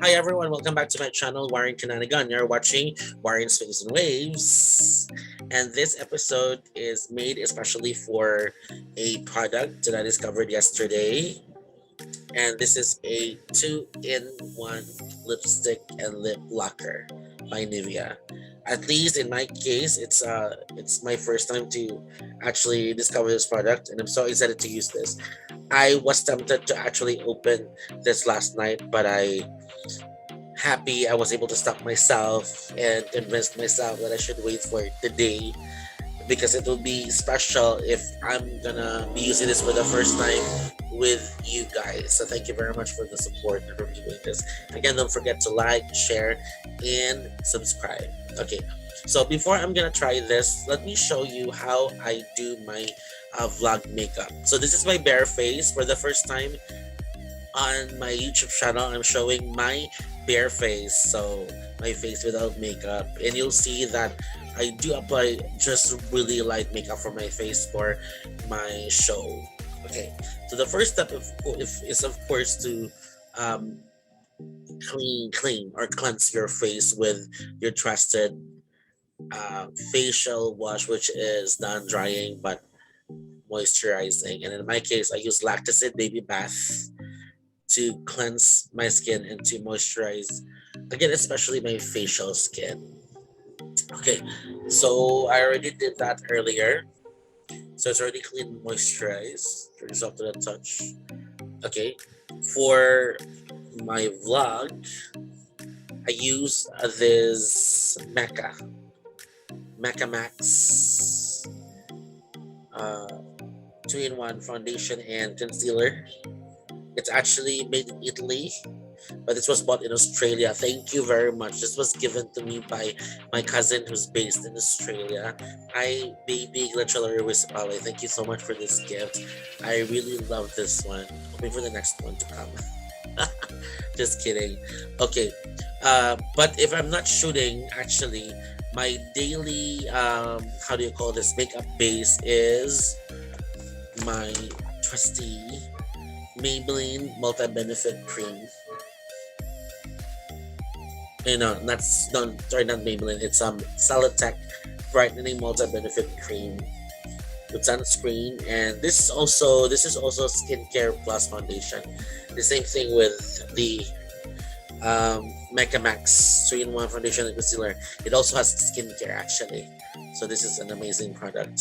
Hi everyone, welcome back to my channel, Warren Kananagan. You're watching Warren Swings and Waves. And this episode is made especially for a product that I discovered yesterday. And this is a 2-in-1 lipstick and lip lacquer by NIVEA. At least in my case, it's my first time to actually discover this product, and I'm so excited to use this. I was tempted to actually open this last night, but I was able to stop myself and convince myself that I should wait for today because it will be special if I'm gonna be using this for the first time with you guys. So thank you very much for the support and reviewing this. Again, don't forget to like, share, and subscribe. Okay, so before I'm gonna try this, let me show you how I do my vlog makeup. So this is my bare face for the first time on my YouTube channel. I'm showing my bare face, so my face without makeup, and you'll see that I do apply just really light makeup for my face for my show. Okay, so the first step is of course to um, clean or cleanse your face with your trusted facial wash, which is non-drying but moisturizing. And in my case, I use Lacticid Baby Bath to cleanse my skin and to moisturize, again, especially my facial skin. Okay, so I already did that earlier, so it's already clean and moisturized, pretty soft to the touch. Okay, for my vlog, I use this Mecca Max uh, 2-in-1 foundation and concealer. It's actually made in Italy, but this was bought in Australia. Thank you very much. This was given to me by my cousin who's based in Australia. Hi, baby Glachelary Wisapale. Thank you so much for this gift. I really love this one. Hoping for the next one to come. Just kidding. Okay. But if I'm not shooting, actually, my daily how do you call this makeup base is my trusty Maybelline Multi Benefit Cream. No, that's not sorry, not Maybelline. It's Salatech Brightening Multi Benefit Cream with sunscreen, and this is also Skincare Plus Foundation. The same thing with the Mecca Max 3-in-1 foundation and concealer. It also has skincare actually, so this is an amazing product,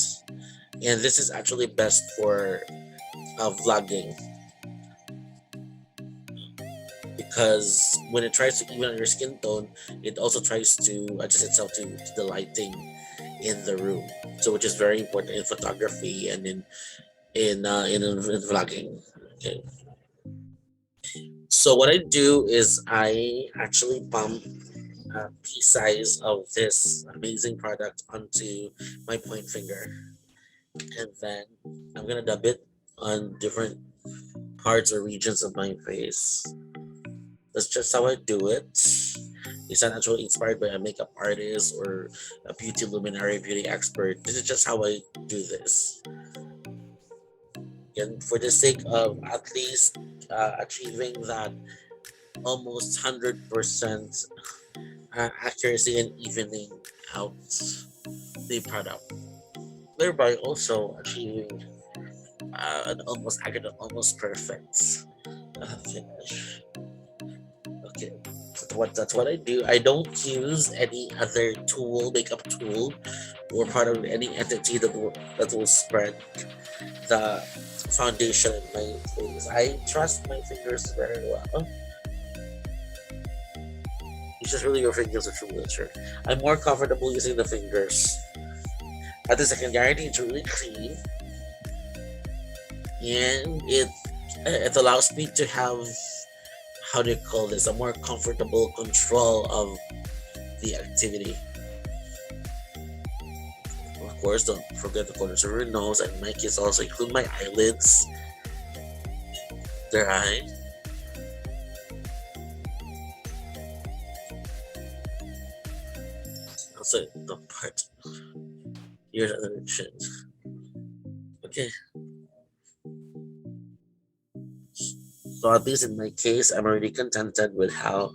and this is actually best for vlogging because when it tries to even your skin tone, it also tries to adjust itself to the lighting in the room. So which is very important in photography and in vlogging. Okay. So what I do is I actually pump a pea size of this amazing product onto my point finger, and then I'm gonna dub it on different parts or regions of my face. That's just how I do it. It's not actually inspired by a makeup artist or a beauty luminary, beauty expert. This is just how I do this. And for the sake of at least achieving that almost 100% accuracy and evening out the product, thereby also achieving an almost accurate, almost perfect finish. Okay, that's what I do. I don't use any other tool, makeup tool, or part of any entity that will spread the foundation in my face. I trust my fingers very well. It's just really your fingers are true nature. I'm more comfortable using the fingers. At least I can guarantee it's really clean, and it allows me to have, how do you call this, a more comfortable control of the activity. Of course, don't forget the corners of your nose, and in my case also include my eyelids, their eye. Also the part here under the chin. Okay. So at least in my case, I'm already contented with how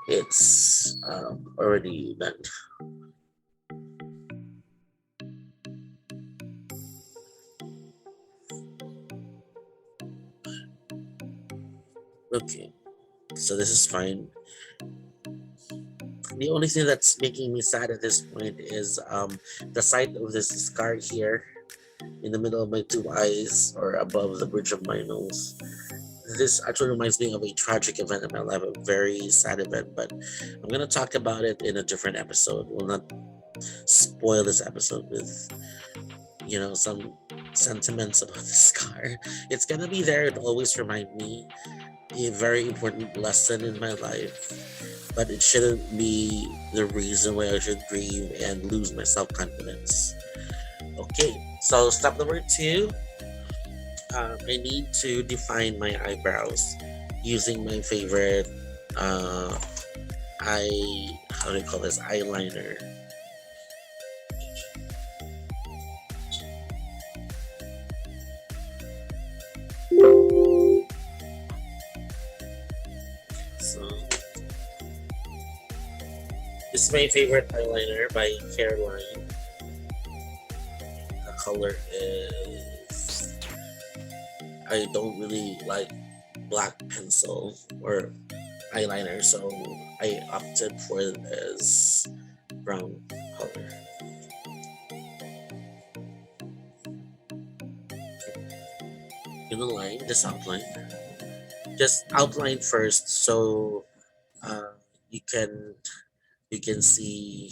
it's already done. Okay, so this is fine. The only thing that's making me sad at this point is the sight of this scar here in the middle of my two eyes or above the bridge of my nose. This actually reminds me of a tragic event in my life, a very sad event, but I'm gonna talk about it in a different episode. We'll not spoil this episode with, some sentiments about the scar. It's gonna be there and always remind me a very important lesson in my life, but it shouldn't be the reason why I should grieve and lose my self confidence. Okay, so step number two, I need to define my eyebrows using my favorite how do you call this, eyeliner. So this is my favorite eyeliner by Caroline. The color is, I don't really like black pencil or eyeliner, so I opted for this brown color. Gonna line this outline. Just outline first, so uh, you can you can see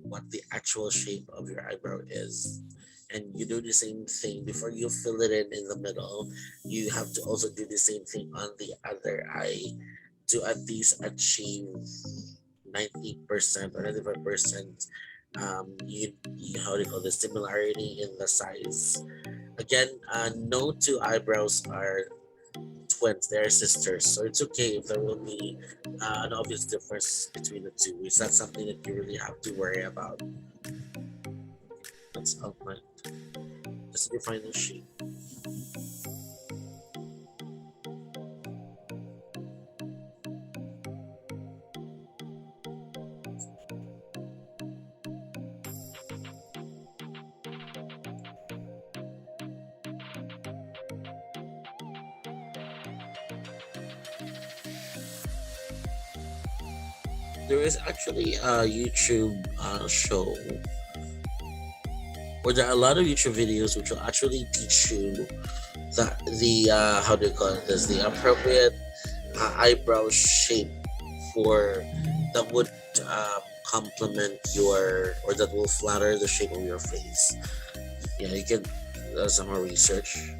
what the actual shape of your eyebrow is, and you do the same thing before you fill it in the middle. You have to also do the same thing on the other eye to at least achieve 90% or 95%. You how do you call this, similarity in the size. Again, no two eyebrows are twins, they're sisters, so it's okay if there will be an obvious difference between the two. It's not something that you really have to worry about. Let's outline, just define the shape. There is actually a YouTube show, or there are a lot of YouTube videos which will actually teach you the how do you call it this, the appropriate eyebrow shape for that would complement your, or that will flatter the shape of your face. Yeah, you can some more research.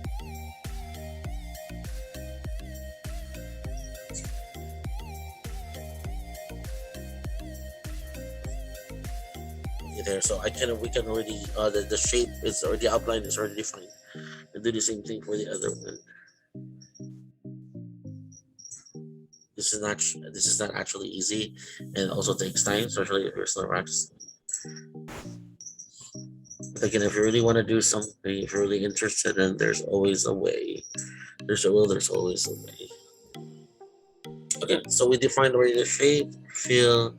There, so I can we can already the shape is, or the outline is already defined. And do the same thing for the other one. This is not actually easy, and it also takes time, especially if you're still practicing. But again, if you really want to do something, if you're really interested, in there's always a way. There's a will, there's always a way. Okay, so we defined already the shape, fill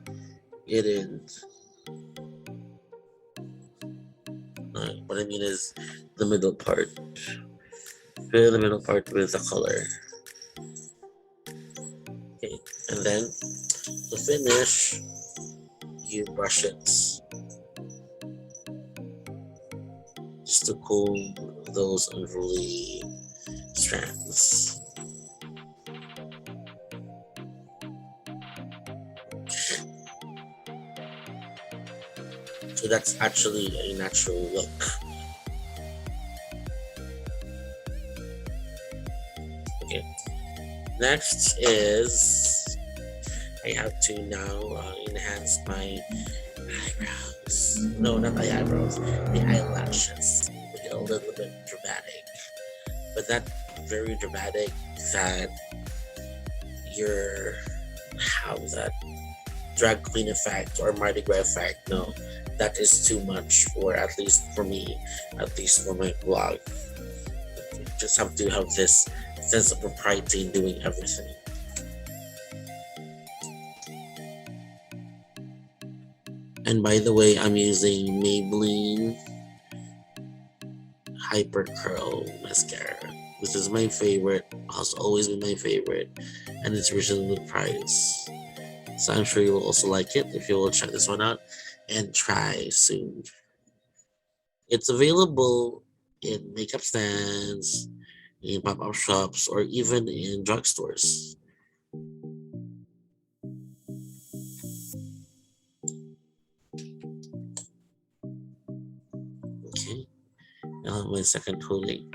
it in. What I mean is the middle part. Fill the middle part with the color. Okay, and then to finish, you brush it just to comb those unruly strands. So that's actually a natural look. Okay. Next is I have to now enhance my eyebrows. No, not my eyebrows. The eyelashes. Make it a little bit dramatic, but not very dramatic that you're, how's that, drag queen effect or Mardi Gras effect. No, that is too much for, at least for me, at least for my vlog. You just have to have this sense of propriety in doing everything. And by the way, I'm using Maybelline Hyper Curl Mascara. This is my favorite, has always been my favorite, and it's reasonably priced. So I'm sure you will also like it if you will check this one out and try soon. It's available in makeup stands, in pop-up shops, or even in drugstores. Okay, now my second coating.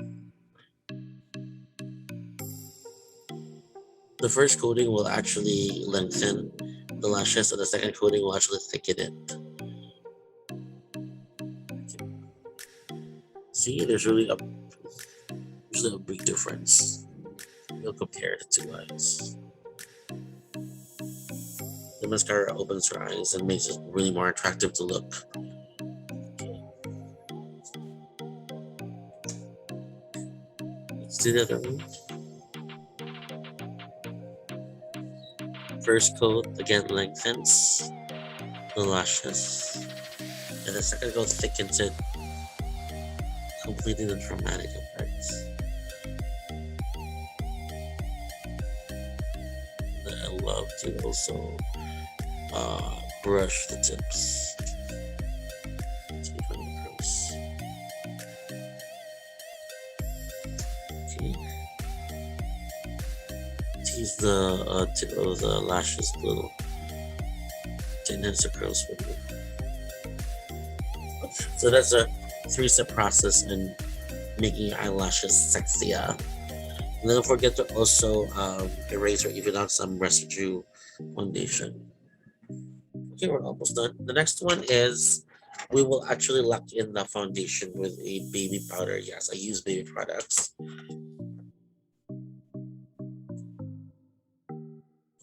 The first coating will actually lengthen the lashes, and the second coating will actually thicken it. See, there's usually a big difference. You'll compare the two eyes. The mascara opens your eyes and makes it really more attractive to look. Let's do the other one. First coat again lengthens the lashes, and the second coat thickens it, completing the dramatic effects. I love to also brush the tips. Okay. Tease the tip of the lashes a little to enhance the curls for you. So that's a 3-step process in making your eyelashes sexier. And then don't forget to also erase or even out some residue foundation. Okay, we're almost done. The next one is we will actually lock in the foundation with a baby powder. Yes, I use baby products.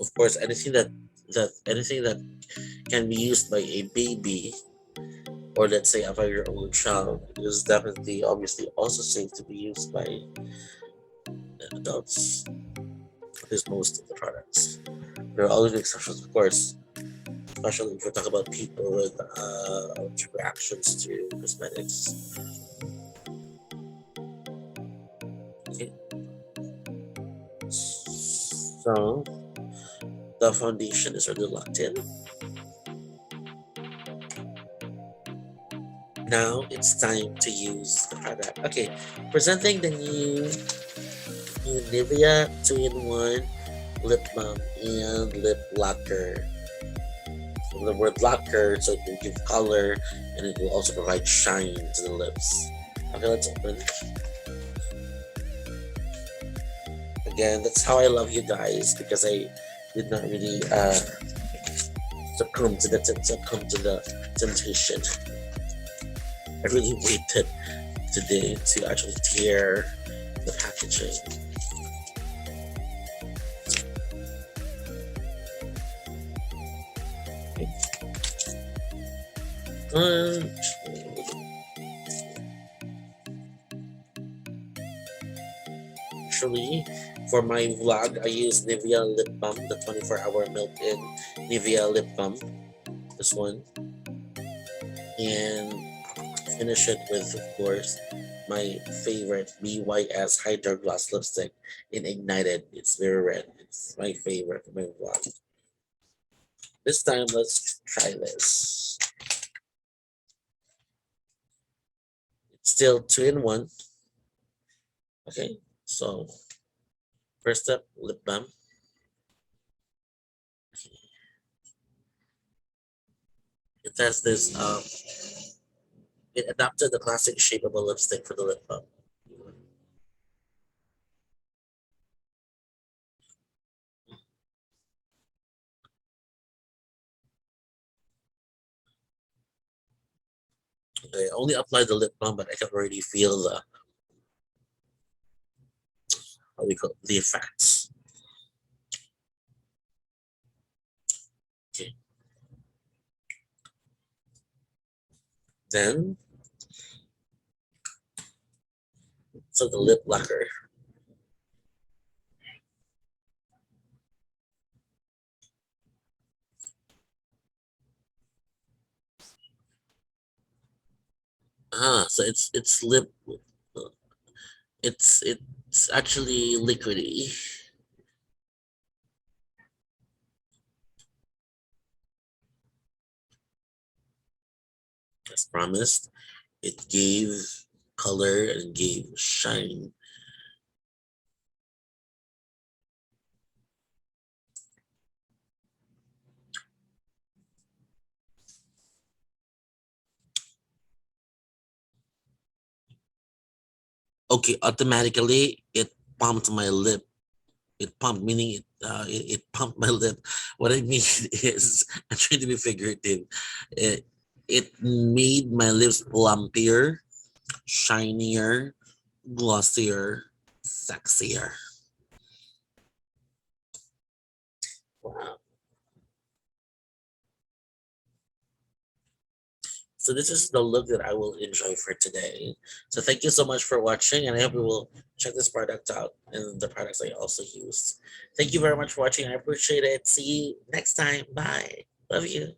Of course, anything that can be used by a baby, or let's say a 5-year-old child, is definitely obviously also safe to be used by adults. At least most of the products. There are always exceptions, of course, especially if we talk about people with reactions to cosmetics. Okay. So the foundation is already locked in. Now it's time to use the product. Okay, presenting the new NIVEA 2-in-1 lip balm and lip lacquer. So the word lacquer, so it will give color and it will also provide shine to the lips. Okay, let's open. Again, that's how I love you guys, because I did not really succumb to the temptation. I really waited today to actually tear the packaging. Actually, for my vlog, I use NIVEA lip balm, the 24-hour milk-in NIVEA lip balm. This one, and finish it with, of course, my favorite BYS Hydro Gloss lipstick in Ignited. It's very red. It's my favorite for my vlog. This time, let's try this. It's still 2-in-1. Okay, so first step, lip balm. It has this, it adapted the classic shape of a lipstick for the lip balm. I only applied the lip balm, but I can already feel the, how we call it, the effects. Okay. Then, so the lip lacquer. So it's lip. It's actually liquidy. As promised, it gave color and gave shine. Okay, automatically it pumped my lip. It pumped, meaning it pumped my lip. What I mean is, I'm trying to be figurative. It, it made my lips plumpier, shinier, glossier, sexier. Wow. So this is the look that I will enjoy for today. So thank you so much for watching, and I hope you will check this product out and the products I also use. Thank you very much for watching. I appreciate it. See you next time. Bye. Love you.